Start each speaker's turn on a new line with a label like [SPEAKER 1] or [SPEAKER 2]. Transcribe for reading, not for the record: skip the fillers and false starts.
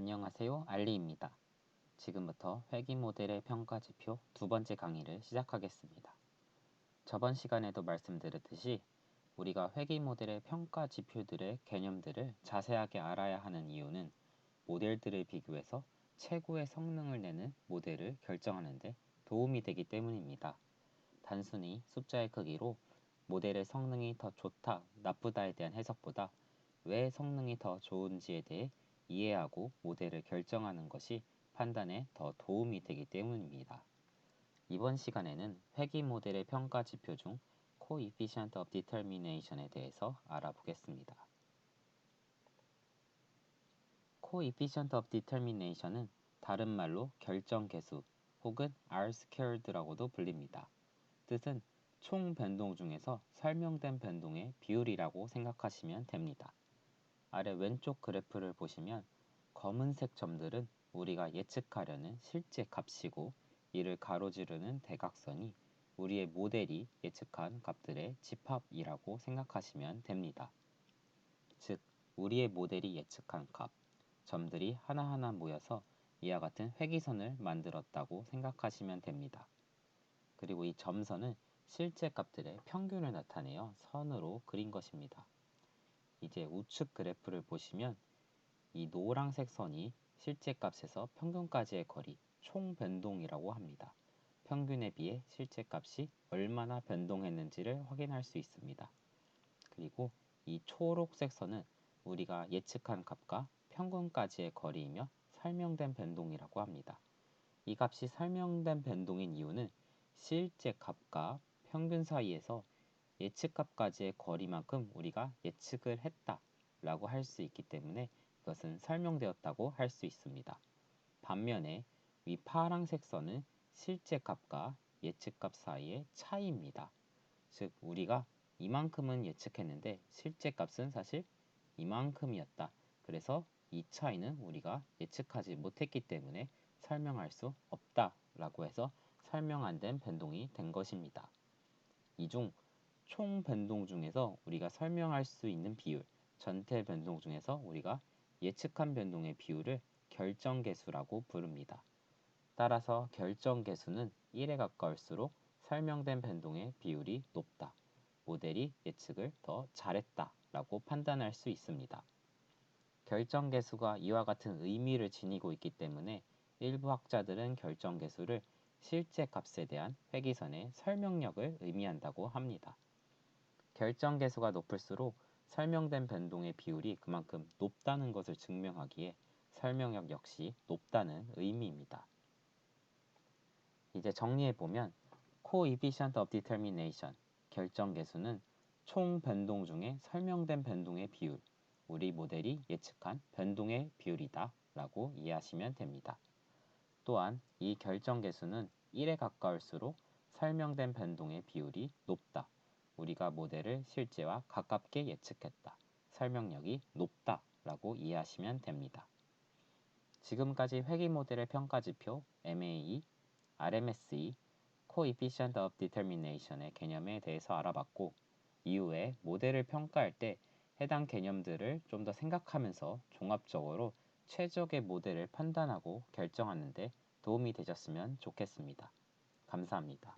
[SPEAKER 1] 안녕하세요, 알리입니다. 지금부터 회귀 모델의 평가 지표 두 번째 강의를 시작하겠습니다. 저번 시간에도 말씀드렸듯이 우리가 회귀 모델의 평가 지표들의 개념들을 자세하게 알아야 하는 이유는 모델들을 비교해서 최고의 성능을 내는 모델을 결정하는 데 도움이 되기 때문입니다. 단순히 숫자의 크기로 모델의 성능이 더 좋다, 나쁘다에 대한 해석보다 왜 성능이 더 좋은지에 대해 이해하고 모델을 결정하는 것이 판단에 더 도움이 되기 때문입니다. 이번 시간에는 회귀 모델의 평가 지표 중 Coefficient of Determination에 대해서 알아보겠습니다. Coefficient of Determination은 다른 말로 결정계수 혹은 R-squared라고도 불립니다. 뜻은 총 변동 중에서 설명된 변동의 비율이라고 생각하시면 됩니다. 아래 왼쪽 그래프를 보시면 검은색 점들은 우리가 예측하려는 실제 값이고 이를 가로지르는 대각선이 우리의 모델이 예측한 값들의 집합이라고 생각하시면 됩니다. 즉, 우리의 모델이 예측한 값, 점들이 하나하나 모여서 이와 같은 회귀선을 만들었다고 생각하시면 됩니다. 그리고 이 점선은 실제 값들의 평균을 나타내어 선으로 그린 것입니다. 이제 우측 그래프를 보시면 이 노란색 선이 실제 값에서 평균까지의 거리, 총 변동이라고 합니다. 평균에 비해 실제 값이 얼마나 변동했는지를 확인할 수 있습니다. 그리고 이 초록색 선은 우리가 예측한 값과 평균까지의 거리이며 설명된 변동이라고 합니다. 이 값이 설명된 변동인 이유는 실제 값과 평균 사이에서 예측값까지의 거리만큼 우리가 예측을 했다라고 할 수 있기 때문에 이것은 설명되었다고 할 수 있습니다. 반면에 위 파란색 선은 실제 값과 예측값 사이의 차이입니다. 즉 우리가 이만큼은 예측했는데 실제 값은 사실 이만큼이었다. 그래서 이 차이는 우리가 예측하지 못했기 때문에 설명할 수 없다라고 해서 설명 안 된 변동이 된 것입니다. 이중 총 변동 중에서 우리가 설명할 수 있는 비율, 전체 변동 중에서 우리가 예측한 변동의 비율을 결정계수라고 부릅니다. 따라서 결정계수는 1에 가까울수록 설명된 변동의 비율이 높다. 모델이 예측을 더 잘했다 라고 판단할 수 있습니다. 결정계수가 이와 같은 의미를 지니고 있기 때문에 일부 학자들은 결정계수를 실제 값에 대한 회귀선의 설명력을 의미한다고 합니다. 결정계수가 높을수록 설명된 변동의 비율이 그만큼 높다는 것을 증명하기에 설명력 역시 높다는 의미입니다. 이제 정리해보면 Coefficient of Determination, 결정계수는 총 변동 중에 설명된 변동의 비율, 우리 모델이 예측한 변동의 비율이다 라고 이해하시면 됩니다. 또한 이 결정계수는 1에 가까울수록 설명된 변동의 비율이 높다. 우리가 모델을 실제와 가깝게 예측했다. 설명력이 높다 라고 이해하시면 됩니다. 지금까지 회귀 모델의 평가지표 MAE, RMSE, Coefficient of Determination의 개념에 대해서 알아봤고 이후에 모델을 평가할 때 해당 개념들을 좀 더 생각하면서 종합적으로 최적의 모델을 판단하고 결정하는 데 도움이 되셨으면 좋겠습니다. 감사합니다.